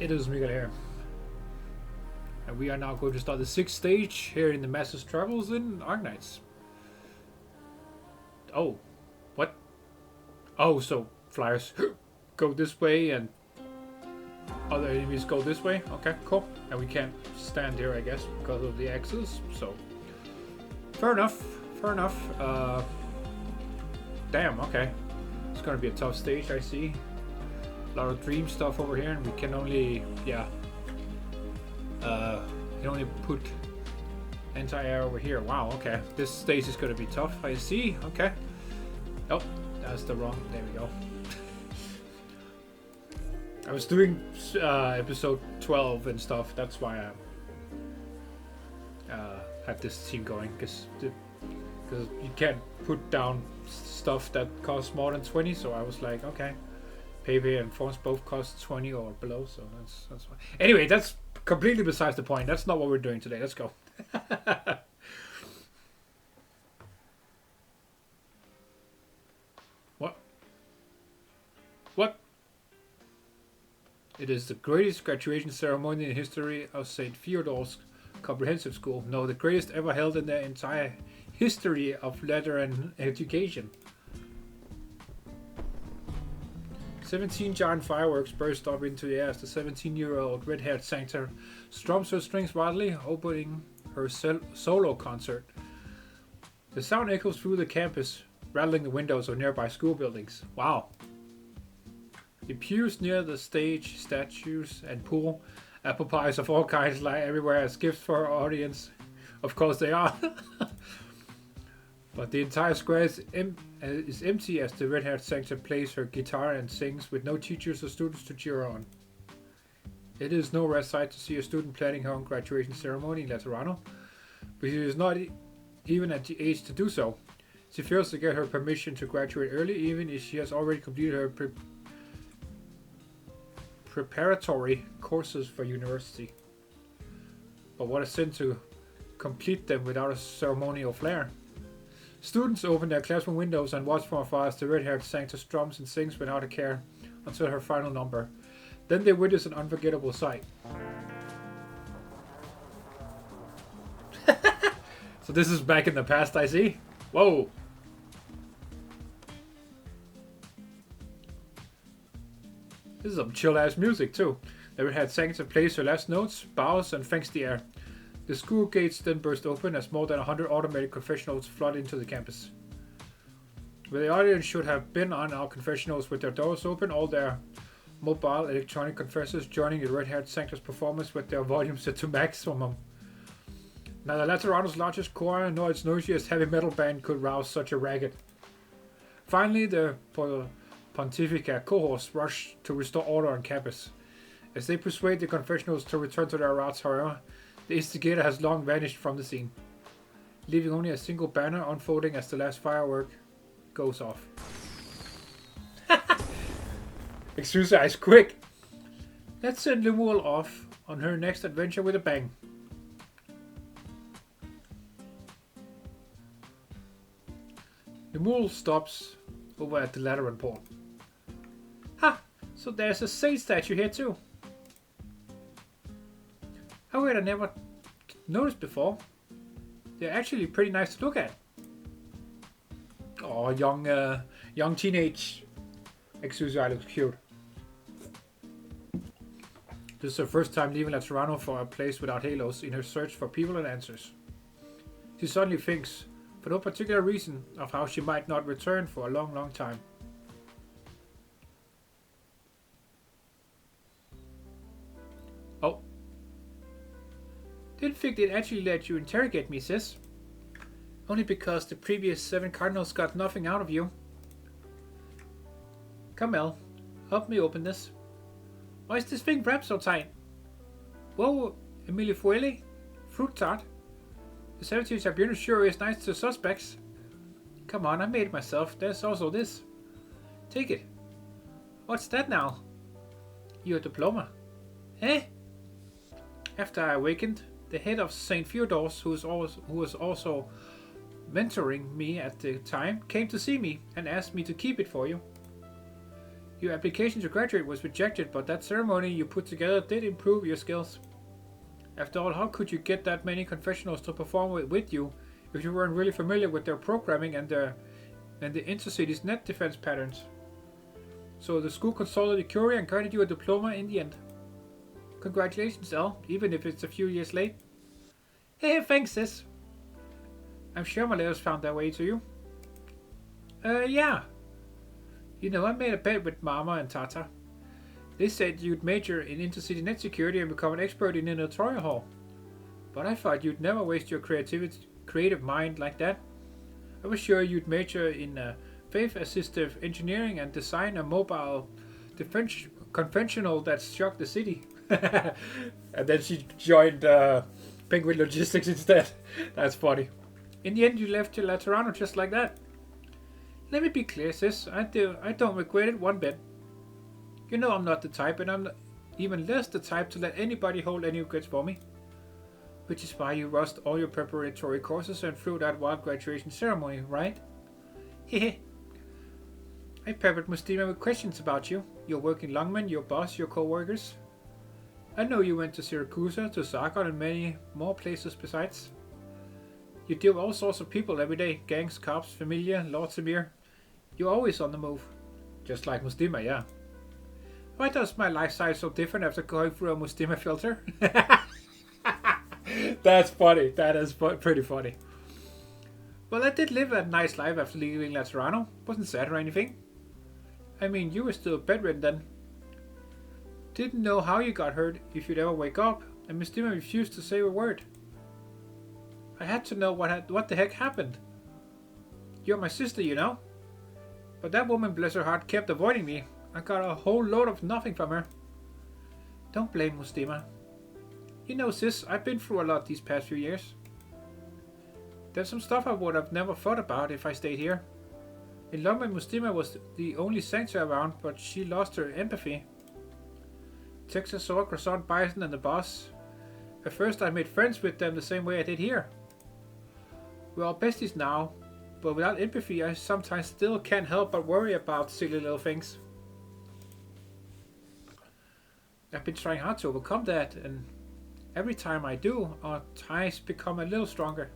It is Mikhail here. And we are now going to start the 6th stage here in the Master's Travels in Arknights. Oh, what? Oh, so flyers go this way and other enemies go this way? Okay, cool. And we can't stand here, I guess, because of the axes, so... Fair enough, fair enough. Damn, okay. It's gonna be a tough stage, I see. A lot of dream stuff over here, and we can only, yeah. Can only put anti-air over here. Wow, okay. This stage is gonna be tough, I see. Okay. Oh, that's the wrong. There we go. I was doing episode 12 and stuff. That's why I had this team going, because you can't put down stuff that costs more than 20. So I was like, okay. Pepe and Force both cost 20 or below, so that's fine. Anyway, that's completely besides the point. That's not what we're doing today. Let's go. What? What? It is the greatest graduation ceremony in the history of St. Fyodor's Comprehensive School. No, the greatest ever held in the entire history of letter and education. 17 giant fireworks burst up into the air as the 17-year-old red-haired sanctor strums her strings wildly, opening her solo concert. The sound echoes through the campus, rattling the windows of nearby school buildings. Wow. The pews near the stage, statues, and pool, apple pies of all kinds lie everywhere as gifts for our audience. Of course they are. But the entire square is empty as the red-haired sanctor plays her guitar and sings with no teachers or students to cheer on. It is no rare sight to see a student planning her own graduation ceremony in Laterano, but she is not even at the age to do so. She fails to get her permission to graduate early, even if she has already completed her preparatory courses for university. But what a sin to complete them without a ceremonial flair. Students open their classroom windows and watch from afar as the red-haired sanctor strums and sings without a care until her final number. Then they witness an unforgettable sight. So this is back in the past, I see. Whoa! This is some chill-ass music too. The red-haired sanctor plays her last notes, bows, and thanks the air. The school gates then burst open as more than 100 automated confessionals flood into the campus. Where the audience should have been on our confessionals with their doors open, all their mobile electronic confessors joining the red-haired sanctor's performance with their volume set to maximum. Neither Laterano's largest choir nor its noisiest heavy metal band could rouse such a racket. Finally, the Pontifica cohorts rush to restore order on campus. As they persuade the confessionals to return to their routes, however, the instigator has long vanished from the scene, leaving only a single banner unfolding as the last firework goes off. Exusiai is quick! Let's send Lemuen off on her next adventure with a bang. Lemuen stops over at the Lateran port. Ha! So there's a saint statue here too. How had I never noticed before? They're actually pretty nice to look at. Oh, young teenage Exusiai looks cute. This is her first time leaving Laterano for a place without halos in her search for people and answers. She suddenly thinks, for no particular reason, of how she might not return for a long, long time. Oh. Didn't think they'd actually let you interrogate me, sis. Only because the previous 7 cardinals got nothing out of you. Come, El. Help me open this. Why is this thing wrapped so tight? Whoa, Emilio Fuele? Fruit tart? The 17 Sabino sure is nice to suspects. Come on, I made it myself. There's also this. Take it. What's that now? Your diploma. Eh? After I awakened, the head of St. Fyodor's, who was also mentoring me at the time, came to see me and asked me to keep it for you. Your application to graduate was rejected, but that ceremony you put together did improve your skills. After all, how could you get that many confessionals to perform with you if you weren't really familiar with their programming and the Intercity's net defense patterns? So the school consulted the Curia and granted you a diploma in the end. Congratulations, Elle, even if it's a few years late. Hey, thanks, sis. I'm sure my letters found their way to you. Yeah. You know, I made a bet with Mama and Tata. They said you'd major in intercity net security and become an expert in an Arturia hall. But I thought you'd never waste your creative mind like that. I was sure you'd major in faith-assistive engineering and design a mobile defense conventional that shocked the city. And then she joined Penguin Logistics instead. That's funny. In the end, you left your Laterano just like that. Let me be clear, sis. I don't regret it one bit. You know I'm not the type, and I'm even less the type to let anybody hold any regrets for me. Which is why you rushed all your preparatory courses and threw that wild graduation ceremony, right? Hehe. I peppered Mustima with questions about you, your work in Longman, your boss, your co-workers. I know you went to Syracuse, to Sargon, and many more places besides. You deal with all sorts of people every day. Gangs, cops, familia, Lord Samir. You're always on the move. Just like Mustima, yeah. Why does my lifestyle so different after going through a Mustima filter? That's funny. That is pretty funny. Well, I did live a nice life after leaving Laterano. Wasn't sad or anything. I mean, you were still bedridden then. Didn't know how you got hurt, if you'd ever wake up, and Mustima refused to say a word. I had to know what the heck happened. You're my sister, you know. But that woman, bless her heart, kept avoiding me. I got a whole load of nothing from her. Don't blame Mustima. You know, sis, I've been through a lot these past few years. There's some stuff I would have never thought about if I stayed here. In Longman, Mustima was the only sanctuary around, but she lost her empathy. Texas saw Croissant Bison and the boss. At first I made friends with them the same way I did here. We're all besties now, but without empathy I sometimes still can't help but worry about silly little things. I've been trying hard to overcome that, and every time I do, our ties become a little stronger.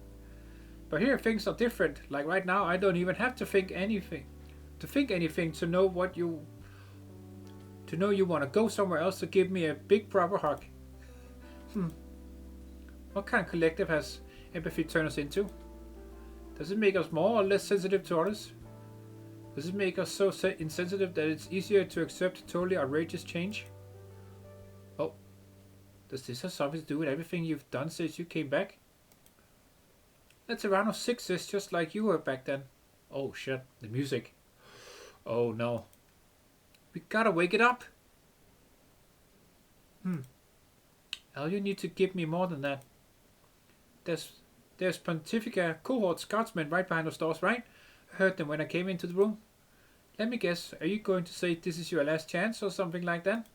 But here things are different. Like right now I don't even have to think anything to know you want to go somewhere else to give me a big proper hug. What kind of collective has empathy turned us into? Does it make us more or less sensitive to others? Does it make us so insensitive that it's easier to accept totally outrageous change? Oh, does this have something to do with everything you've done since you came back? That's around 6 is just like you were back then. Oh shit, the music. Oh no. We gotta wake it up. Hell, you need to give me more than that. There's Pontifica cohort scoutsmen right behind those doors, right? I heard them when I came into the room. Let me guess, are you going to say this is your last chance or something like that?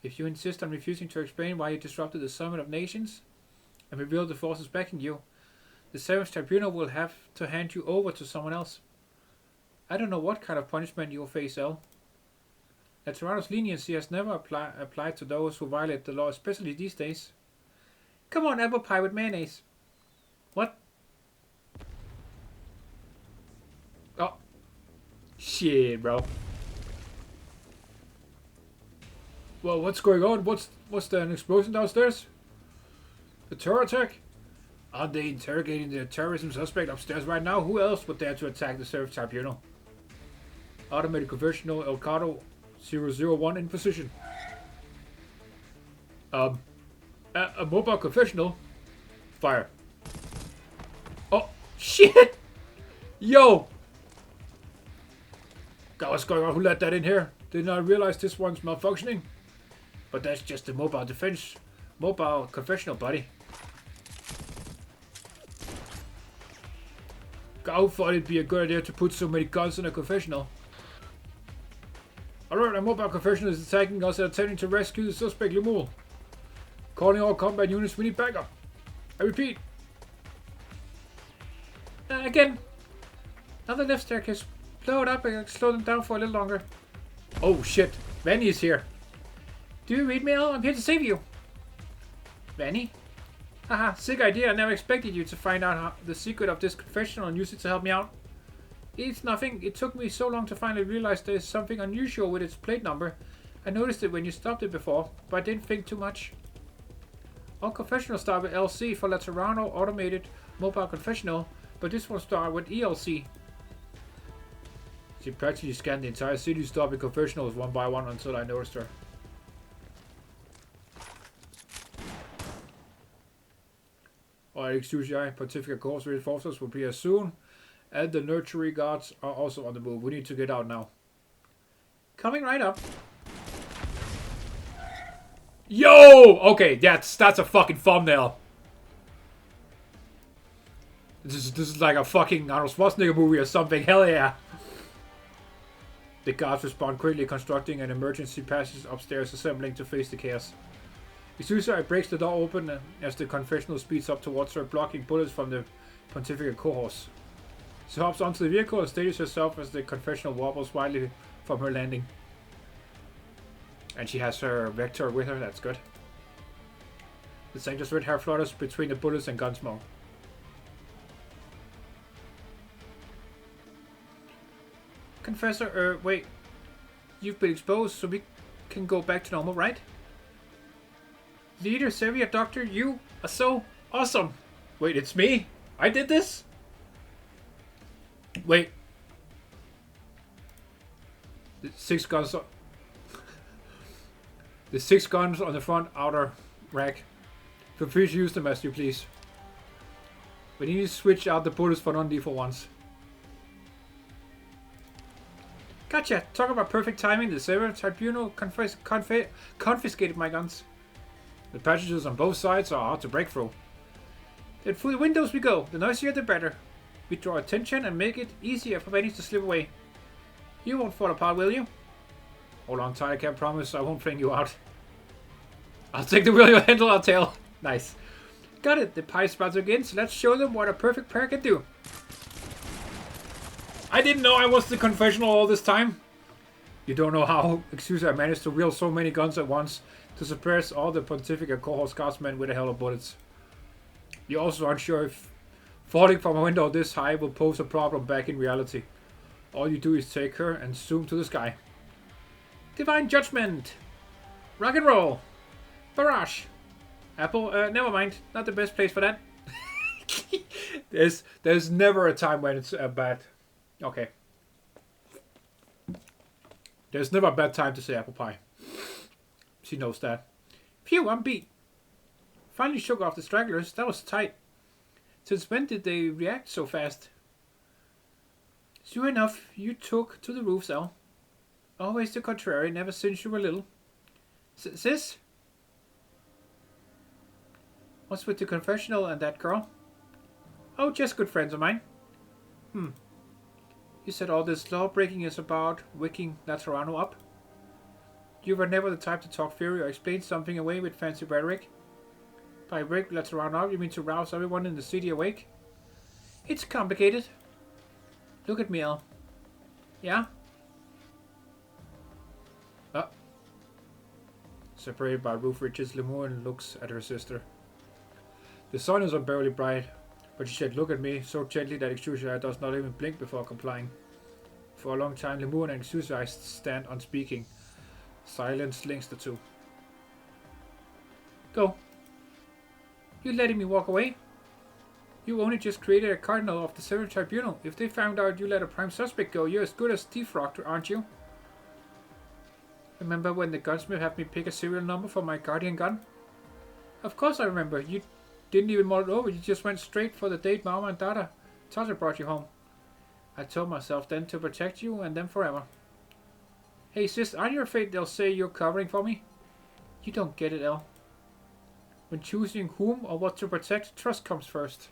If you insist on refusing to explain why you disrupted the Summit of Nations and revealed the forces backing you, the 7th Tribunal will have to hand you over to someone else. I don't know what kind of punishment you will face, El. Laterano's leniency has never applied to those who violate the law, especially these days. Come on, apple pie with mayonnaise. What? Oh. Shit, bro. Well, what's going on? What's an explosion downstairs? A terror attack? Aren't they interrogating the terrorism suspect upstairs right now? Who else would dare to attack the Serf Tribunal? Automated conversional Elcado 001 in position. A mobile confessional? Fire. Oh, shit! Yo! God, what's going on? Who let that in here? Didn't I realize this one's malfunctioning? But that's just a mobile confessional, buddy. God, I thought it'd be a good idea to put so many guns in a confessional. Alright, a mobile confessional is attacking us and attempting to rescue the suspect Lemuen. Calling all combat units, we need backup. I repeat. Again. Now the left staircase. Blow it up and slow them down for a little longer. Oh shit, Vanny is here. Do you read me, Al? I'm here to save you. Vanny? Haha, sick idea. I never expected you to find out the secret of this confessional and use it to help me out. It's nothing. It took me so long to finally realize there's something unusual with its plate number. I noticed it when you stopped it before, but I didn't think too much. All confessionals start with LC for Laterano Automated Mobile Confessional, but this one started with ELC. She practically scanned the entire city, stopping confessionals one by one until I noticed her. Alright, Exusiai, Pontifical Corps reinforcements will be here soon, and the nurturing guards are also on the move. We need to get out now. Coming right up. Yo! Okay, that's a fucking thumbnail. This is like a fucking Arnold Schwarzenegger movie or something. Hell yeah. The guards respond quickly, constructing an emergency passage upstairs, assembling to face the chaos. Exusiai breaks the door open as the confessional speeds up towards her, blocking bullets from the Pontifical cohorts. She hops onto the vehicle and steadies herself as the confessional wobbles wildly from her landing. And she has her vector with her, that's good. The Sanctus red hair flutters between the bullets and gun smoke. Confessor, wait. You've been exposed, so we can go back to normal, right? Leader, Xavier, Doctor, you are so awesome. Wait, it's me? I did this? Wait. The 6 guns on... The 6 guns on the front outer rack. Feel free to use them as you please. We need to switch out the bullets for non-lethal ones. Gotcha! Talk about perfect timing. The Seven Tribunal confiscated my guns. The passages on both sides are hard to break through. Then through the windows we go. The noisier the better. We draw attention and make it easier for Benny to slip away. You won't fall apart, will you? Hold on tight, I can't promise I won't fling you out. I'll take the wheel you handle, I'll tell. Nice. Got it, the pie spots again, so let's show them what a perfect pair can do. I didn't know I was the confessional all this time. You don't know how Exusiai managed to wield so many guns at once to suppress all the Pontifical cohort guardsmen with a hell of bullets. You're also unsure if falling from a window this high will pose a problem back in reality. All you do is take her and zoom to the sky. Divine Judgment! Rock and roll! Barrage! Apple, never mind. Not the best place for that. There's never a time when it's bad. Okay. There's never a bad time to say apple pie. She knows that. Phew, I'm beat. Finally shook off the stragglers. That was tight. Since when did they react so fast? Sure enough, you took to the roofs, Al. Always the contrary, never since you were little. Sis? What's with the confessional and that girl? Oh, just good friends of mine. You said all this law-breaking is about waking Laterano up? You were never the type to talk theory or explain something away with fancy rhetoric. By wake Laterano up, you mean to rouse everyone in the city awake? It's complicated. Look at me, Al. Yeah? Separated by roof ridges, Lemuen looks at her sister. The sun is unbearably bright, but she said, "Look at me," so gently that Exusiai does not even blink before complying. For a long time, Lemuen and Exusiai stand unspeaking. Silence links the two. Go. You letting me walk away? You only just created a cardinal of the Seventh Tribunal. If they found out you let a prime suspect go, you're as good as defrocked, aren't you? Remember when the gunsmith had me pick a serial number for my guardian gun? Of course I remember. You didn't even mull it over. You just went straight for the date Mama and Tata brought you home. I told myself then to protect you and them forever. Hey sis, aren't you afraid they'll say you're covering for me? You don't get it, El. When choosing whom or what to protect, trust comes first.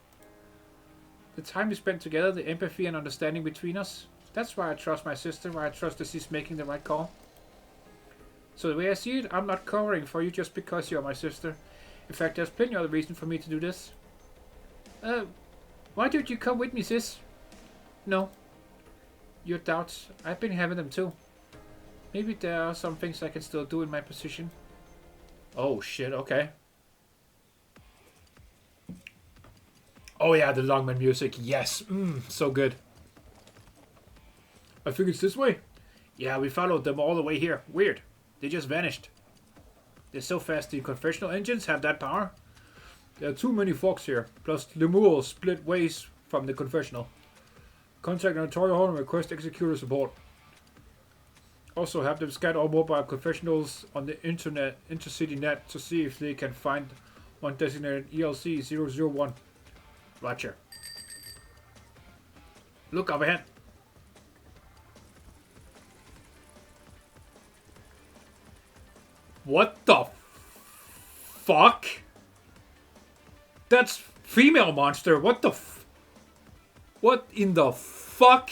The time we spent together, the empathy and understanding between us. That's why I trust my sister, why I trust that she's making the right call. So the way I see it, I'm not covering for you just because you're my sister. In fact, there's plenty other reason for me to do this. Why don't you come with me, sis? No. Your doubts, I've been having them too. Maybe there are some things I can still do in my position. Oh shit, okay. Oh yeah, the Longman music. Yes, so good. I think it's this way. Yeah, we followed them all the way here. Weird. They just vanished. They're so fast the confessional engines have that power. There are too many folks here. Plus, Lemuen split ways from the confessional. Contact Arturia and request executor support. Also have them scan all mobile confessionals on the intercity net to see if they can find one designated ELC 001. Roger. Look up ahead. What the fuck? That's female monster. What the what in the fuck?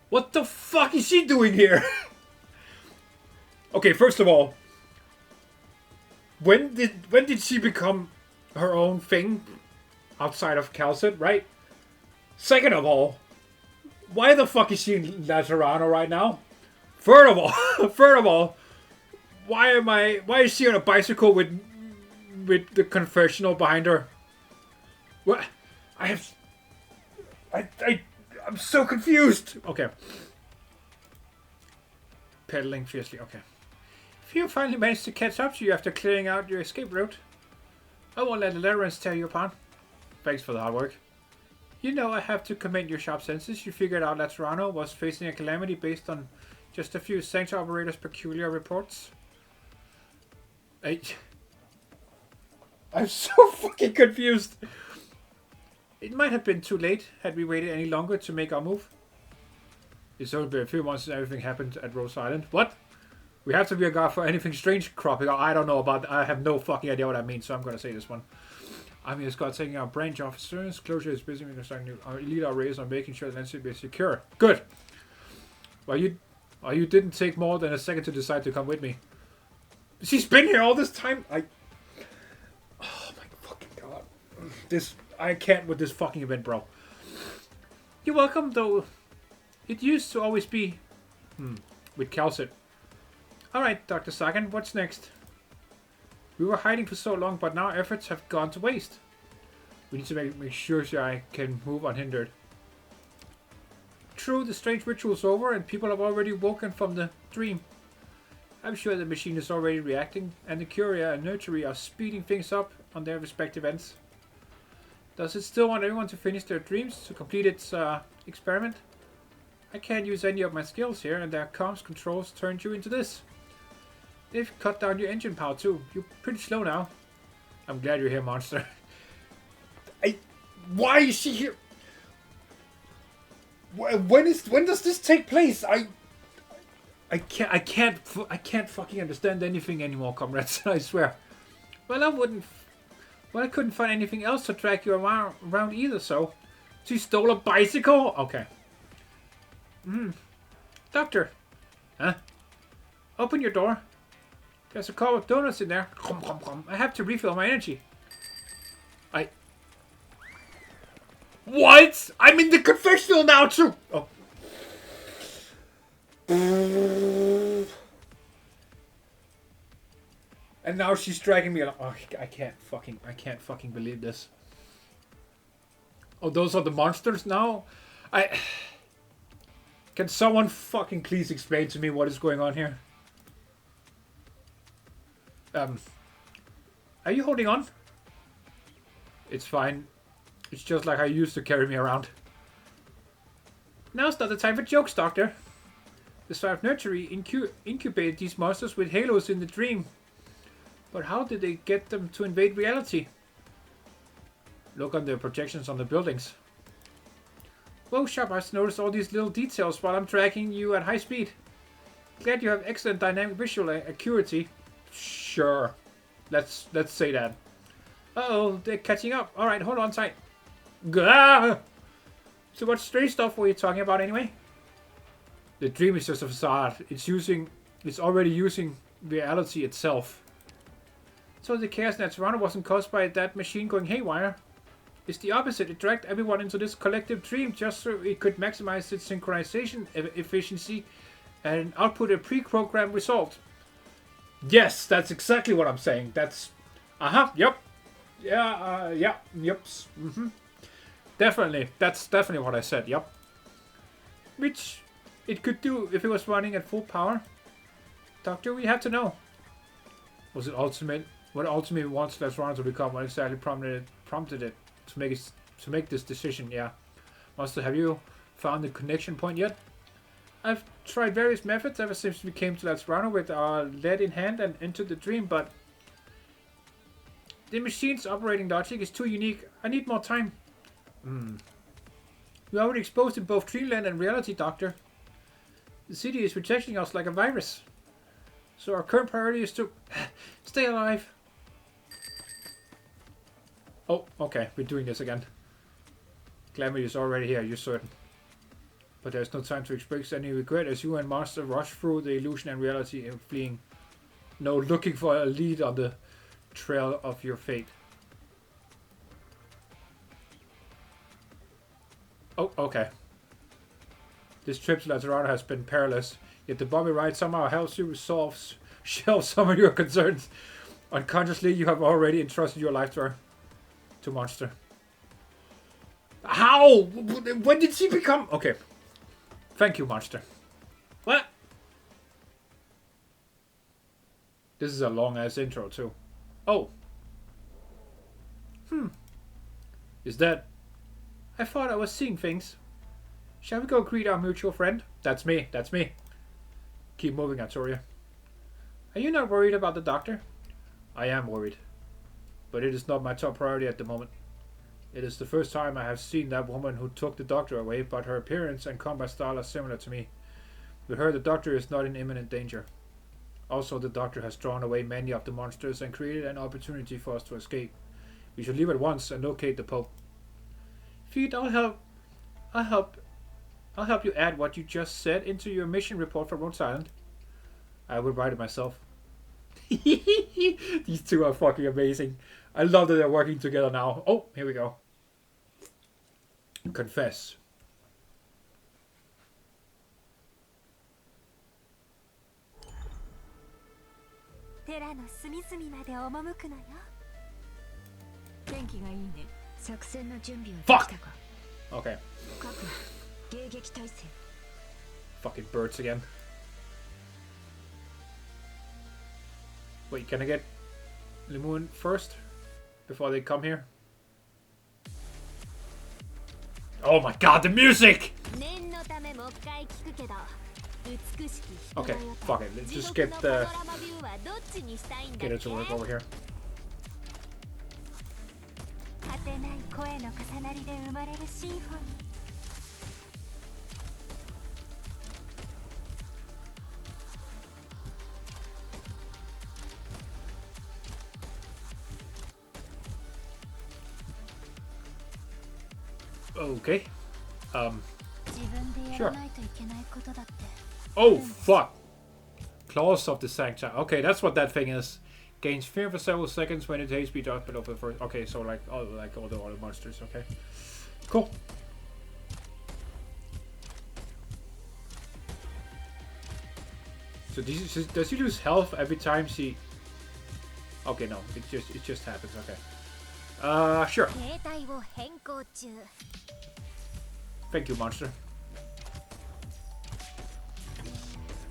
What the fuck is she doing here? Okay, first of all, when did she become her own thing outside of Calcit, right? Second of all, why the fuck is she in Lazarano right now? Third of all, why is she on a bicycle with the confessional behind her? What? I'm so confused. Okay. Pedaling fiercely. Okay. If you finally managed to catch up to you after clearing out your escape route, I won't let the Lemuen tear you apart. Thanks for the hard work. You know, I have to commend your sharp senses. You figured out Lazarano was facing a calamity based on just a few Sanctuary operators' peculiar reports. I'm so fucking confused. It might have been too late had we waited any longer to make our move. It's only been a few months since everything happened at Rose Island. What? We have to be on guard for anything strange cropping up. I don't know about that. I have no fucking idea what that means, so I'm gonna say this one. I'm just got taking our branch officers. Closure is busy with our elite arrays on making sure the landscape is secure. Good. Well, you didn't take more than a second to decide to come with me. She's been here all this time. Oh my fucking god. I can't with this fucking event, bro. You're welcome, though. It used to always be with Calcit. Alright, Dr. Sagan, what's next? We were hiding for so long, but now efforts have gone to waste. We need to make sure I can move unhindered. True, the strange ritual's over, and people have already woken from the dream. I'm sure the machine is already reacting, and the Curia and Nurtury are speeding things up on their respective ends. Does it still want everyone to finish their dreams to complete its experiment? I can't use any of my skills here, and their comms controls turned you into this. They've cut down your engine power too. You're pretty slow now. I'm glad you're here, monster. Why is she here? When does this take place? I can't fucking understand anything anymore, comrades. I swear. Well, I couldn't find anything else to track you around either. So, she stole a bicycle. Okay. Doctor. Huh? Open your door. There's a cup of donuts in there. I have to refill my energy. What? I'm in the confessional now too. Oh. And now she's dragging me along. Oh, I can't fucking believe this. Oh, those are the monsters now? Can someone fucking please explain to me what is going on here? Are you holding on? It's fine. It's just like how you used to carry me around. Now's not the time for jokes, Doctor. The Swift Nurtury incubated these monsters with halos in the dream. But how did they get them to invade reality? Look on the projections on the buildings. Whoa, Sharp, I've noticed all these little details while I'm tracking you at high speed. Glad you have excellent dynamic visual acuity. Sure. Let's say that. Uh-oh, they're catching up. Alright, hold on tight. Gah! So what strange stuff were you talking about anyway? The dream is just a facade. It's using It's already using reality itself. So the chaos in Toronto wasn't caused by that machine going haywire. It's the opposite. It dragged everyone into this collective dream just so it could maximize its synchronization efficiency and output a pre-programmed result. Yes, that's exactly what I'm saying. That's... yep. Yeah, yeah, yep. Definitely. That's definitely what I said, yep. Which it could do if it was running at full power. Doctor, we have to know. Was it ultimate? What ultimately wants Lemuen to become? What exactly prompted it to make this decision? Yeah. Monster, have you found the connection point yet? I've tried various methods ever since we came to Lemuen with our lead in hand and entered the dream, but the machine's operating logic is too unique. I need more time. We already exposed in both dreamland and reality, Doctor. The city is rejecting us like a virus. So our current priority is to stay alive. Oh, okay. We're doing this again. Calamity is already here, you're certain. But there's no time to express any regret as you and Monster rush through the illusion and reality and fleeing. No, looking for a lead on the trail of your fate. Oh, okay. This trip to Toronto has been perilous, yet the bumpy ride somehow helps you shelve some of your concerns. Unconsciously, you have already entrusted your life to Monster. How? When did she become... Okay. Thank you, Monster. What? This is a long-ass intro, too. Oh. Is that... I thought I was seeing things. Shall we go greet our mutual friend? That's me. That's me. Keep moving, Arturia. Are you not worried about the doctor? I am worried. But it is not my top priority at the moment. It is the first time I have seen that woman who took the doctor away, but her appearance and combat style are similar to me. With her, the doctor is not in imminent danger. Also, the doctor has drawn away many of the monsters and created an opportunity for us to escape. We should leave at once and locate the Pope. Feed, I'll help you add what you just said into your mission report for Rhode Island. I will write it myself. These two are fucking amazing. I love that they're working together now. Oh, here we go. Confess. Fuck! Okay. Fucking birds again. Wait, can I get Lemuen first? Before they come here? Oh my god, the music! Okay, fuck it. Let's just get it to work over here. Okay. Sure. Oh, fuck. Claws of the Sancta. Okay, that's what that thing is. Gains fear for several seconds when it HP drops below the first. Okay, so like all the other monsters. Okay. Cool. So does she lose health every time she... Okay, no. It just happens. Okay. Sure. Thank you, monster.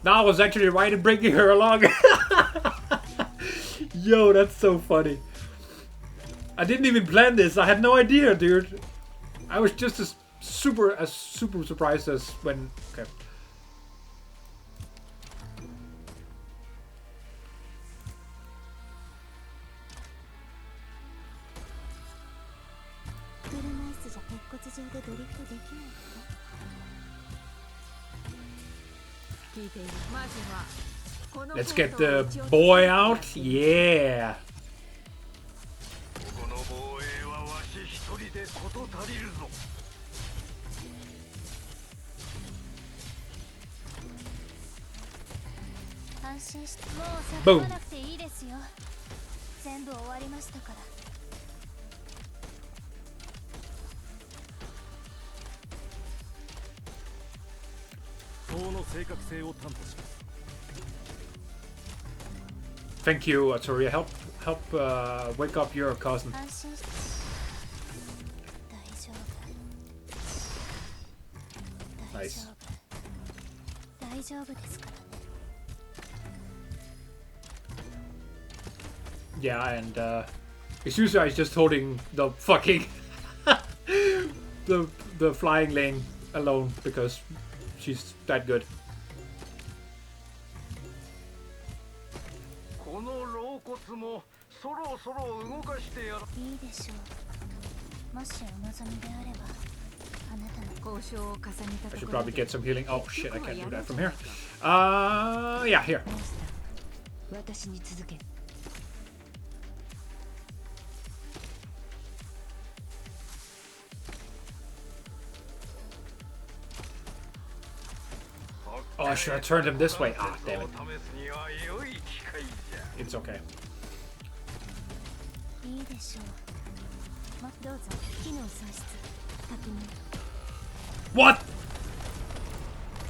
Now I was actually right in bringing her along. Yo, that's so funny. I didn't even plan this. I had no idea, dude. I was just as super surprised as when... Okay. Let's get the boy out. Yeah. Boom. Thank you, Arturia. Help wake up your cousin. Nice. Yeah, and Exusiai is just holding the fucking the flying lane alone because she's that good. I should probably get some healing. Oh shit, I can't do that from here. Yeah, here. Oh, I should have turned him this way. Ah, damn it. It's okay. What?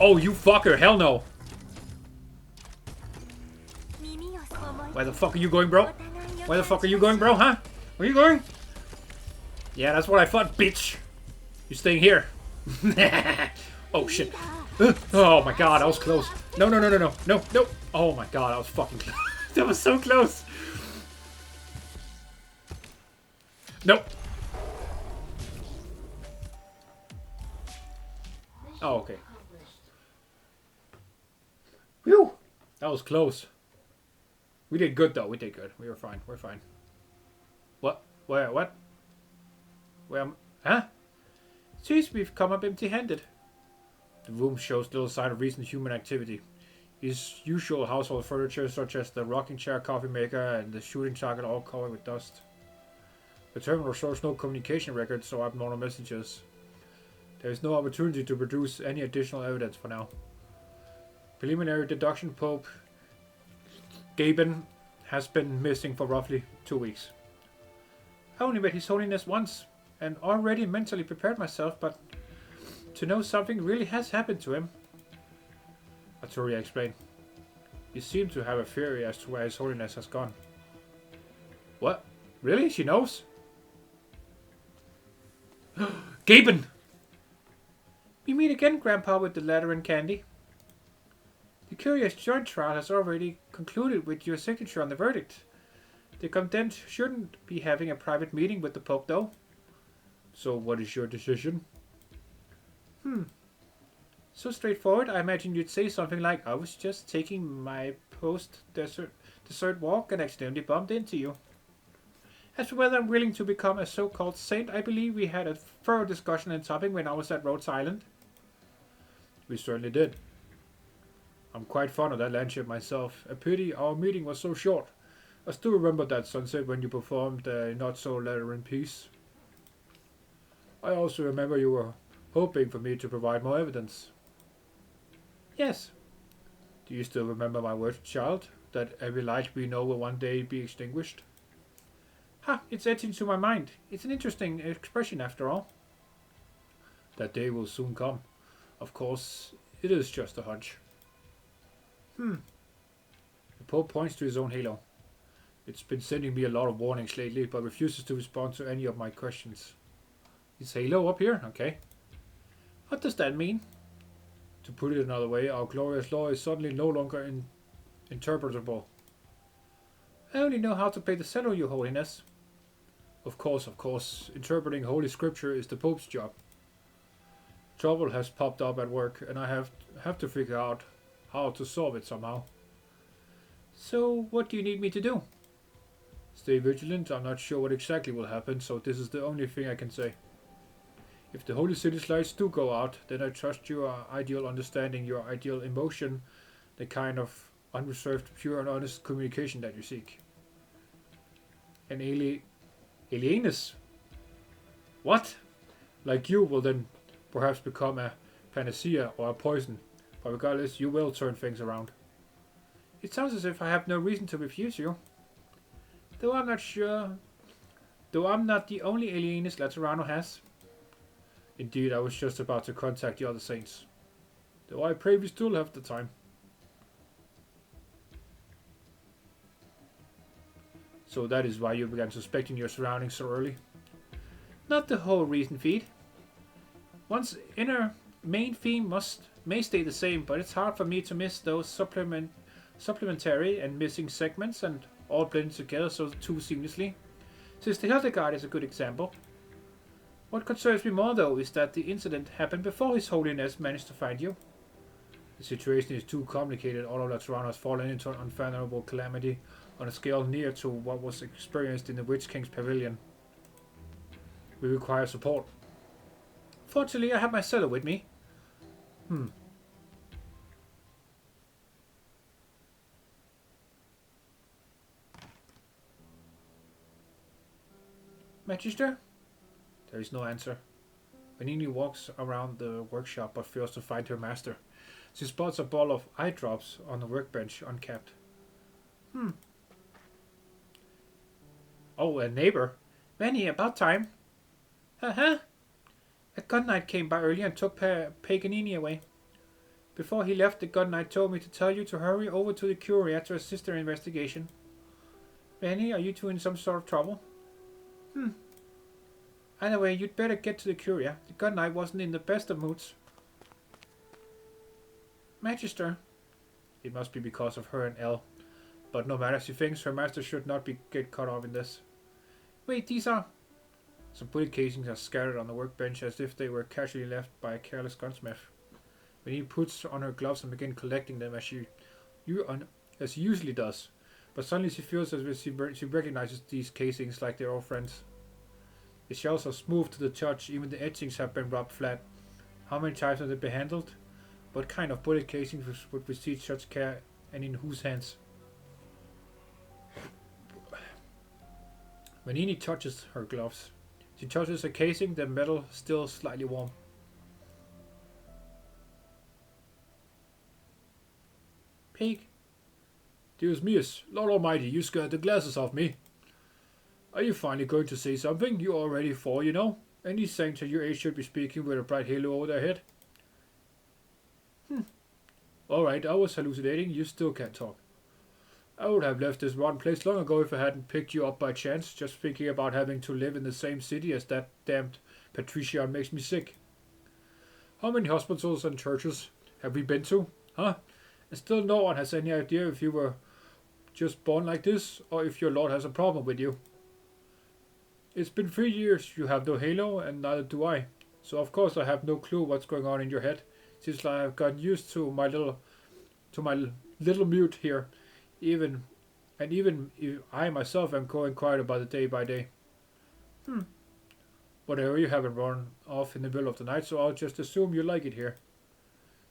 Oh, you fucker. Hell no. Where the fuck are you going, bro? Where the fuck are you going, bro, huh? Where are you going? Yeah, that's what I thought, bitch. You're staying here. Oh, shit. Oh my god, I was close. No. No. Oh my god, I was fucking close. That was so close. Nope. Oh, okay. Whew. That was close. We did good, though. We did good. We were fine. We're fine. What? Where? What? Where? Huh? Jeez, we've come up empty-handed. The room shows little sign of recent human activity. His usual household furniture, such as the rocking chair, coffee maker, and the shooting target, all covered with dust. The terminal shows no communication records or abnormal messages. There is no opportunity to produce any additional evidence for now. Preliminary deduction: Pope Gaben has been missing for roughly 2 weeks. I only met His Holiness once, and already mentally prepared myself, but to know something really has happened to him. Arturia explained. You seem to have a theory as to where His Holiness has gone. What? Really? She knows? Gaben! We meet again, Grandpa, with the letter and candy. The curious joint trial has already concluded with your signature on the verdict. The condemned shouldn't be having a private meeting with the Pope, though. So what is your decision? So straightforward. I imagine you'd say something like, I was just taking my post-dessert walk and accidentally bumped into you. As for whether I'm willing to become a so-called saint, I believe we had a thorough discussion on the topic when I was at Rhodes Island. We certainly did. I'm quite fond of that landship myself. A pity our meeting was so short. I still remember that sunset when you performed a not-so-lettering piece. I also remember you were hoping for me to provide more evidence. Yes. Do you still remember my words, child? That every light we know will one day be extinguished? Ha! It's etched into my mind. It's an interesting expression after all. That day will soon come. Of course, it is just a hunch. The Pope points to his own halo. It's been sending me a lot of warnings lately, but refuses to respond to any of my questions. His halo up here? Okay. What does that mean? To put it another way, our glorious law is suddenly no longer interpretable. I only know how to play the cello, Your Holiness. Of course. Interpreting Holy Scripture is the Pope's job. Trouble has popped up at work, and I have to figure out how to solve it somehow. So, what do you need me to do? Stay vigilant. I'm not sure what exactly will happen, so this is the only thing I can say. If the Holy City's lights do go out, then I trust your ideal understanding, your ideal emotion, the kind of unreserved, pure and honest communication that you seek. An alienus? What? Like you will then perhaps become a panacea or a poison, but regardless, you will turn things around. It sounds as if I have no reason to refuse you. Though I'm not sure. Though I'm not the only alienist Laterano has. Indeed, I was just about to contact the other saints. Though I pray we still have the time. So that is why you began suspecting your surroundings so early? Not the whole reason, Feed. One's inner main theme may stay the same, but it's hard for me to miss those supplementary and missing segments and all blended together so too seamlessly. Sister Hildegard is a good example. What concerns me more though is that the incident happened before His Holiness managed to find you. The situation is too complicated. All of Laterano has fallen into an unfathomable calamity on a scale near to what was experienced in the Witch King's pavilion. We require support. Fortunately, I have my cellar with me. Magister? There is no answer. Vanini walks around the workshop but fails to find her master. She spots a ball of eye drops on the workbench uncapped. Oh, a neighbor. Vanny, about time. Uh-huh. A gun knight came by earlier and took Paganini away. Before he left, the gun knight told me to tell you to hurry over to the Curia to assist their investigation. Vanny, are you two in some sort of trouble? Either way, you'd better get to the Curia. The gun knight wasn't in the best of moods. Magister. It must be because of her and Elle. But no matter, she thinks her master should not get caught up in this. Wait, these are... Some bullet casings are scattered on the workbench as if they were casually left by a careless gunsmith. When he puts on her gloves and begins collecting them as she usually does. But suddenly she feels as if she recognizes these casings like they're old friends. The shells are smooth to the touch, even the etchings have been rubbed flat. How many times have they been handled? What kind of bullet casings would receive such care, and in whose hands? Vanini touches her gloves. She touches a casing, the metal still slightly warm. Pig. Deus meus, Lord Almighty, you scared the glasses off me. Are you finally going to say something? You're already 4, you know. Any saint at your age should be speaking with a bright halo over their head. Alright, I was hallucinating. You still can't talk. I would have left this rotten place long ago if I hadn't picked you up by chance. Just thinking about having to live in the same city as that damned Patrician makes me sick. How many hospitals and churches have we been to? Huh? And still no one has any idea if you were just born like this or if your lord has a problem with you. It's been 3 years you have no halo and neither do I. So of course I have no clue what's going on in your head. Since I've gotten used to my little mute here. Even if I myself am going quiet about it day by day. Whatever, you haven't run off in the middle of the night, so I'll just assume you like it here.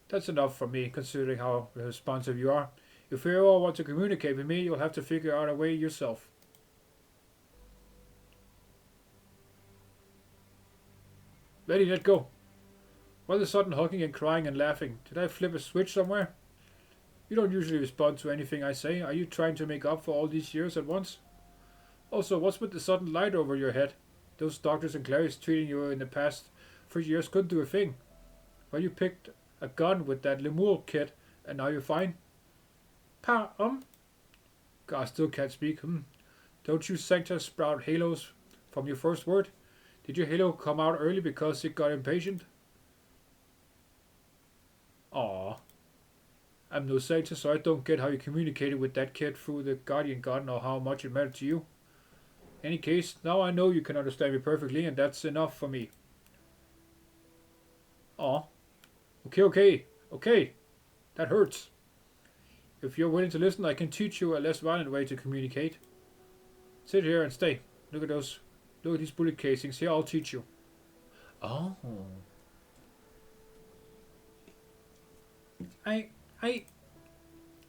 That's enough for me, considering how responsive you are. If you ever want to communicate with me, you'll have to figure out a way yourself. Ready, let go. Why the sudden hugging and crying and laughing? Did I flip a switch somewhere? You don't usually respond to anything I say. Are you trying to make up for all these years at once? Also, what's with the sudden light over your head? Those doctors and clerics treating you in the past 3 years couldn't do a thing. Well, you picked a gun with that Lemuen kid, and now you're fine. God, I still can't speak. Don't you Sancta sprout halos from your first word? Did your halo come out early because it got impatient? Aww. I'm no Sancta, so I don't get how you communicated with that kid through the Guardian gun or how much it mattered to you. In any case, now I know you can understand me perfectly, and that's enough for me. Aw. Okay. That hurts. If you're willing to listen, I can teach you a less violent way to communicate. Sit here and stay. Look at these bullet casings. Here, I'll teach you. Oh.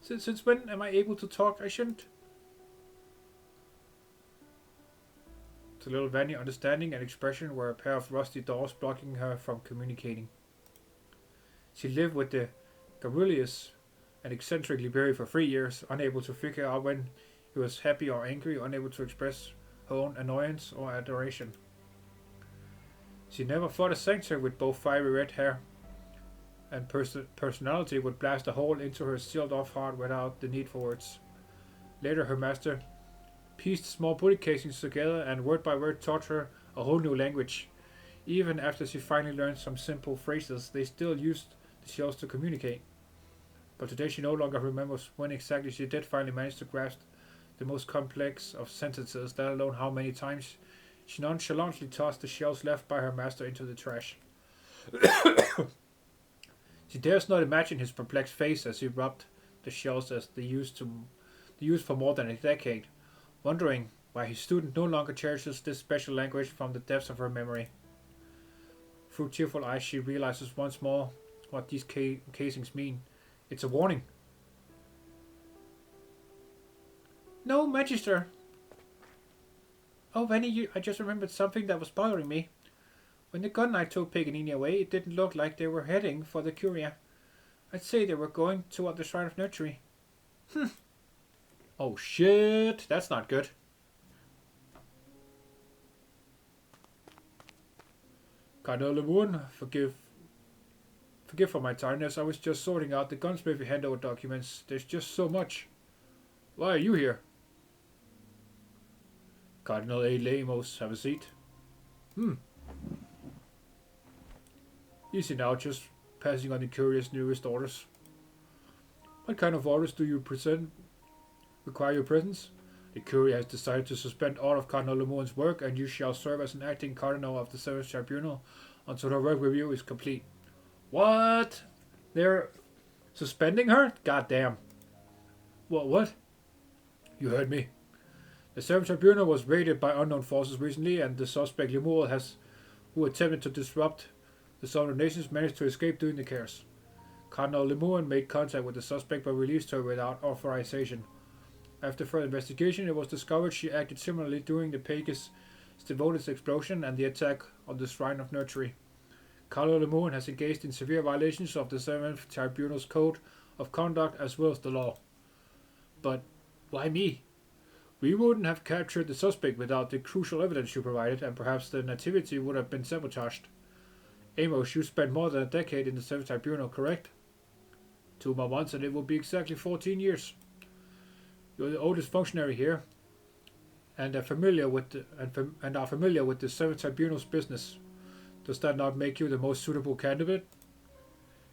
Since when am I able to talk? I shouldn't. The little Vanny understanding and expression were a pair of rusty doors blocking her from communicating. She lived with the Garulius and eccentrically buried for 3 years, unable to figure out when he was happy or angry, unable to express her own annoyance or adoration. She never fought a sanctuary with both fiery red hair and personality would blast a hole into her sealed-off heart without the need for words. Later, her master pieced small bullet casings together and word by word taught her a whole new language. Even after she finally learned some simple phrases, they still used the shells to communicate. But today she no longer remembers when exactly she did finally manage to grasp the most complex of sentences, let alone how many times she nonchalantly tossed the shells left by her master into the trash. She dares not imagine his perplexed face as he rubbed the shells as they used for more than a decade, wondering why his student no longer cherishes this special language from the depths of her memory. Through tearful eyes she realizes once more what these casings mean. It's a warning. No, Magister. Oh, Vanny, I just remembered something that was bothering me. When the gun knight took Paganini away, it didn't look like they were heading for the Curia. I'd say they were going toward the Shrine of Nurtury. Oh shit, that's not good. Cardinal Lemuen, forgive for my tiredness. I was just sorting out the gunsmithy handover documents. There's just so much. Why are you here? Cardinal A. Lemos, have a seat. Easy now, just passing on the curious newest orders. What kind of orders do you require your presence? The Curia has decided to suspend all of Cardinal Lemuen's work, and you shall serve as an acting cardinal of the 7th Tribunal until her work review is complete. What? They're suspending her? God damn. What? You heard me. The 7th Tribunal was raided by unknown forces recently, and the suspect Lemuen who attempted to disrupt the Sovereign Nations, managed to escape during the chaos. Cardinal Lemuen made contact with the suspect but released her without authorization. After further investigation, it was discovered she acted similarly during the Pegasus Stivonis explosion and the attack on the Shrine of Nurtury. Cardinal Lemuen has engaged in severe violations of the 7th Tribunal's Code of Conduct as well as the law. But why me? We wouldn't have captured the suspect without the crucial evidence you provided, and perhaps the nativity would have been sabotaged. Amos, you spent more than a decade in the 7th Tribunal, correct? 2 more months and it will be exactly 14 years. You're the oldest functionary here, and are familiar with the 7th Tribunal's business. Does that not make you the most suitable candidate?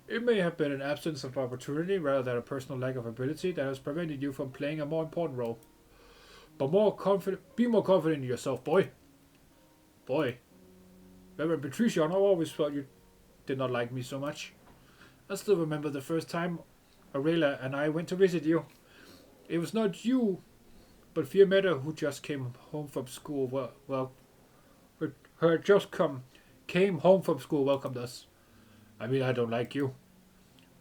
It may have been an absence of opportunity rather than a personal lack of ability that has prevented you from playing a more important role. But be more confident in yourself, boy. Boy. Reverend Patrician, I always thought you did not like me so much. I still remember the first time Aurelia and I went to visit you. It was not you, but Fiametta, who just came home from school. Came home from school, welcomed us. I mean, I don't like you.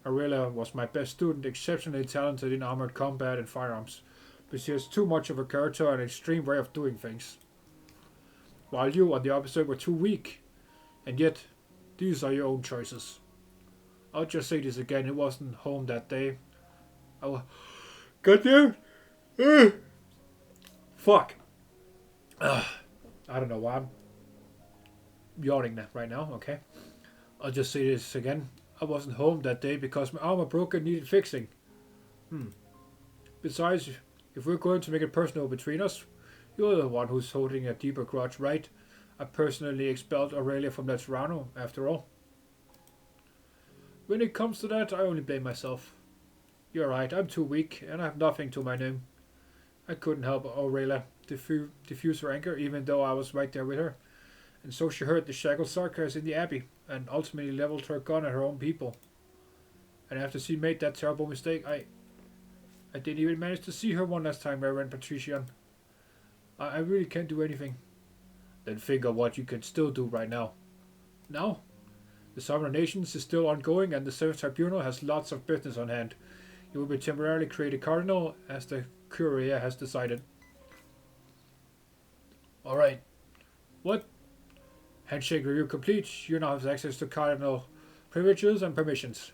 Aurelia was my best student, exceptionally talented in armored combat and firearms, but she has too much of a character and an extreme way of doing things. While you, on the opposite, were too weak. And yet, these are your own choices. I'll just say this again, it wasn't home that day. Goddamn! Fuck! I don't know why I'm yawning right now, okay? I'll just say this again. I wasn't home that day because my armor broke and needed fixing. Besides, if we're going to make it personal between us, you're the one who's holding a deeper grudge, right? I personally expelled Aurelia from Laterano, after all. When it comes to that, I only blame myself. You're right, I'm too weak, and I have nothing to my name. I couldn't help Aurelia diffuse her anger, even though I was right there with her. And so she heard the shackled Sarkars in the Abbey, and ultimately leveled her gun at her own people. And after she made that terrible mistake, I didn't even manage to see her one last time, Reverend Patrician. I really can't do anything. Then think of what you can still do right now. Now? The Sovereign Nations is still ongoing, and the 7th Tribunal has lots of business on hand. You will be temporarily created cardinal, as the Curia has decided. Alright. What? Handshake review complete. You now have access to cardinal privileges and permissions.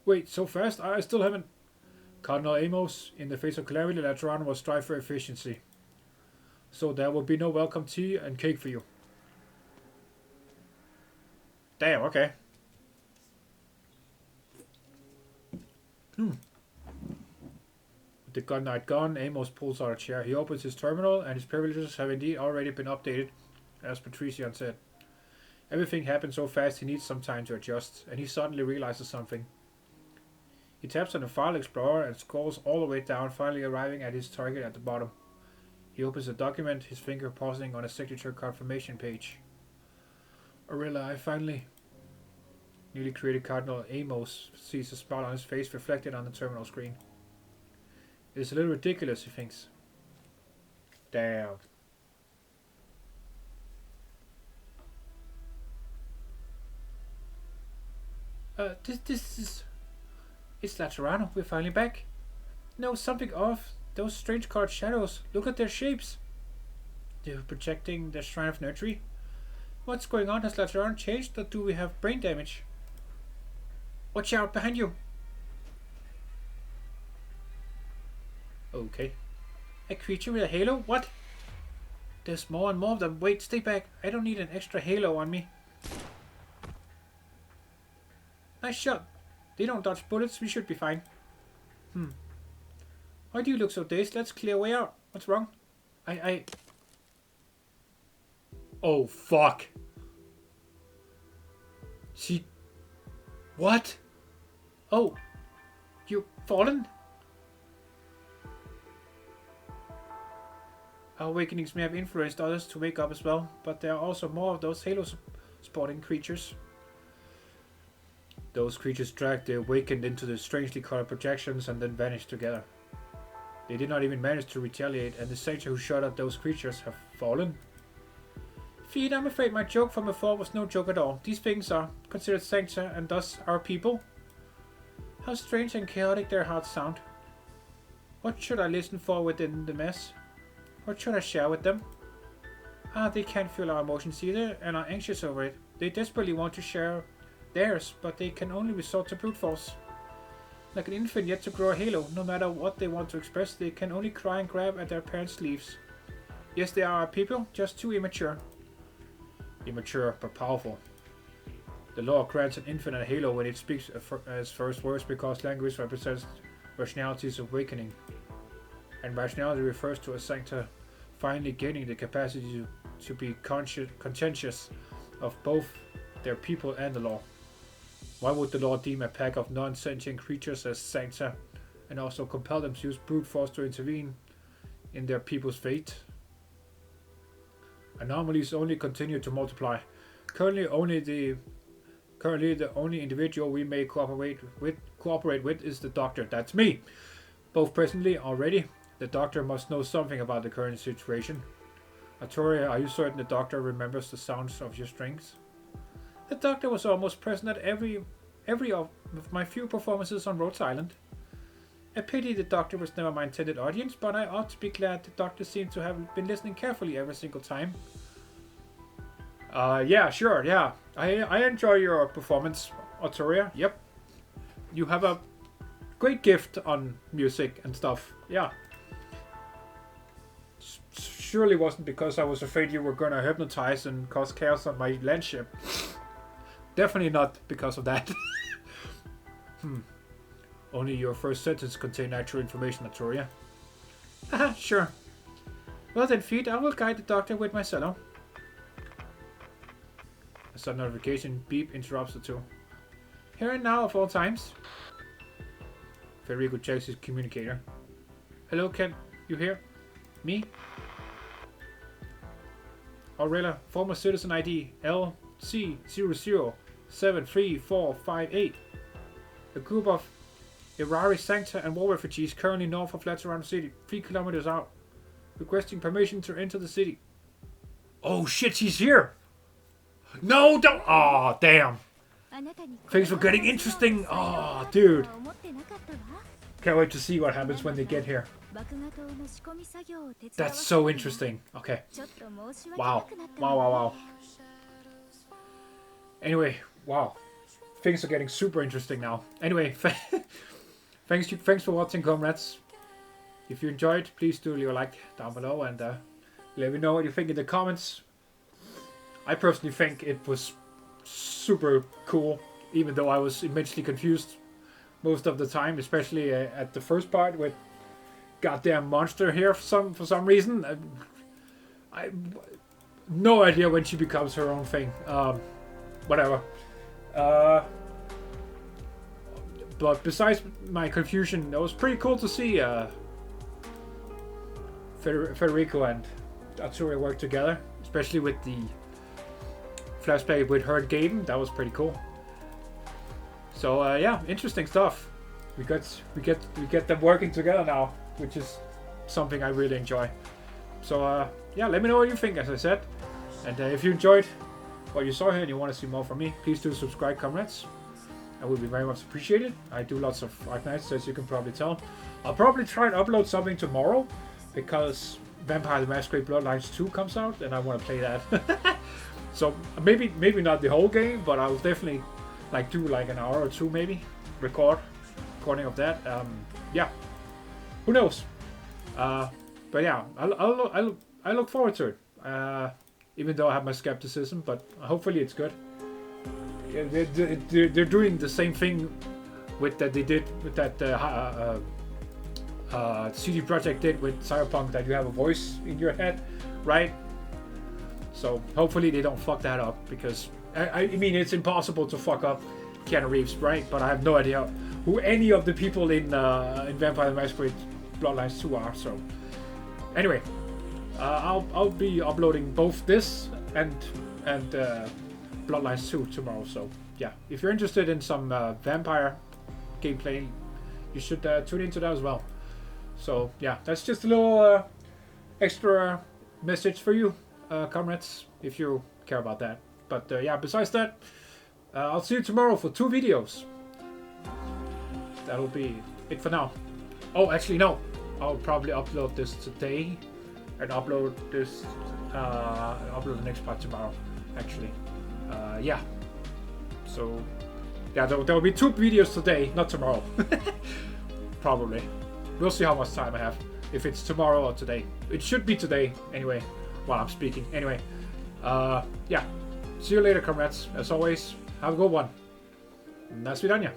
Wait, so fast? I still haven't... Cardinal Amos, in the face of calamity, Lateran will strive for efficiency. So there will be no welcome tea and cake for you. Damn, okay. With the gun knight gone, Amos pulls out a chair. He opens his terminal, and his privileges have indeed already been updated, as Patrician said. Everything happened so fast he needs some time to adjust, and he suddenly realizes something. He taps on the File Explorer and scrolls all the way down, finally arriving at his target at the bottom. He opens the document, his finger pausing on a signature confirmation page. Orilla, I finally... Newly created Cardinal Amos sees a smile on his face reflected on the terminal screen. It is a little ridiculous, he thinks. Damn. This is... It's Laterano, we're finally back. No, something off. Those strange colored shadows, look at their shapes. They're projecting the Shrine of Nurtury. What's going on? Has Laterano changed, or do we have brain damage? Watch out, behind you! Okay. A creature with a halo? What? There's more and more of them. Wait, stay back. I don't need an extra halo on me. Nice shot. They don't dodge bullets. We should be fine. Why do you look so dazed? Let's clear a way out. What's wrong? Oh, fuck. She... What? Oh. You've fallen? Our awakenings may have influenced others to wake up as well, but there are also more of those halo-sporting creatures. Those creatures dragged the awakened into the strangely colored projections and then vanished together. They did not even manage to retaliate, and the satyr who shot at those creatures have fallen. Feed, I'm afraid my joke from before was no joke at all. These things are considered sancta and thus our people. How strange and chaotic their hearts sound. What should I listen for within the mess? What should I share with them? They can't feel our emotions either and are anxious over it. They desperately want to share theirs, but they can only resort to brute force. Like an infant yet to grow a halo, no matter what they want to express, they can only cry and grab at their parents' sleeves. Yes, they are our people, just too immature. Immature, but powerful. The law grants an infant a halo when it speaks as first words because language represents rationality's awakening. And rationality refers to a sancta finally gaining the capacity to be conscientious of both their people and the law. Why would the law deem a pack of non-sentient creatures as sancta and also compel them to use brute force to intervene in their people's fate? Anomalies only continue to multiply. Currently the only individual we may cooperate with is the Doctor. That's me. Both presently already, the Doctor must know something about the current situation. Arturia, are you certain the Doctor remembers the sounds of your strings? The Doctor was almost present at every of my few performances on Rhodes Island. A pity the Doctor was never my intended audience, but I ought to be glad the Doctor seemed to have been listening carefully every single time. Yeah, sure, yeah. I enjoy your performance, Arturia. Yep. You have a great gift on music and stuff. Yeah. Surely wasn't because I was afraid you were gonna hypnotize and cause chaos on my land ship. Definitely not because of that. Only your first sentence contained actual information, Arturia. Haha, sure. Well then, Feed, I will guide the Doctor with my cello. A sudden notification beep interrupts the two. Here and now of all times. Federico checks his communicator. Hello, can you hear me? Aurela, former citizen ID LC00733458. A group of Irari Sancta and war refugees currently north of Lateran City, 3 kilometers out. Requesting permission to enter the city. Oh shit, she's here! No, don't! Aw, damn. Things were getting interesting. Aw, dude. Can't wait to see what happens when they get here. That's so interesting. Okay. Wow. Wow. Anyway, wow. Things are getting super interesting now. Anyway, Thanks for watching, comrades. If you enjoyed, please do leave a like down below and let me know what you think in the comments. I personally think it was super cool, even though I was immensely confused most of the time, especially at the first part with goddamn monster here for some reason. I no idea when she becomes her own thing. Whatever. But besides my confusion, it was pretty cool to see Federico and Arturia work together, especially with the flashback with her game. That was pretty cool. So yeah, interesting stuff. We get them working together now, which is something I really enjoy. So yeah, let me know what you think, as I said. And if you enjoyed what you saw here and you want to see more from me, please do subscribe, comrades. That would be very much appreciated. I do lots of Arknights, as you can probably tell. I'll probably try and upload something tomorrow, because Vampire the Masquerade Bloodlines 2 comes out, and I want to play that. So maybe not the whole game, but I'll definitely do like an hour or two, maybe recording of that. Yeah, who knows? But yeah, I look forward to it. Even though I have my skepticism, but hopefully it's good. Yeah, they're doing the same thing with that they did with that CD Projekt did with Cyberpunk, that you have a voice in your head, right? So hopefully they don't fuck that up, because I mean, it's impossible to fuck up Keanu Reeves, right? But I have no idea who any of the people in Vampire the Masquerade Bloodlines 2 are. So anyway, I'll be uploading both this and Bloodlines 2 tomorrow. So yeah, if you're interested in some vampire gameplay, you should tune into that as well. So yeah, that's just a little extra message for you, comrades, if you care about that. But yeah, besides that, I'll see you tomorrow for 2 videos. That'll be it for now. Oh, actually no, I'll probably upload this today and upload this upload the next part tomorrow, actually. Yeah, so yeah, there will be 2 videos today, not tomorrow. Probably. We'll see how much time I have, if it's tomorrow or today. It should be today anyway, while I'm speaking. Anyway, yeah, see you later, comrades. As always, have a good one. Na svidania.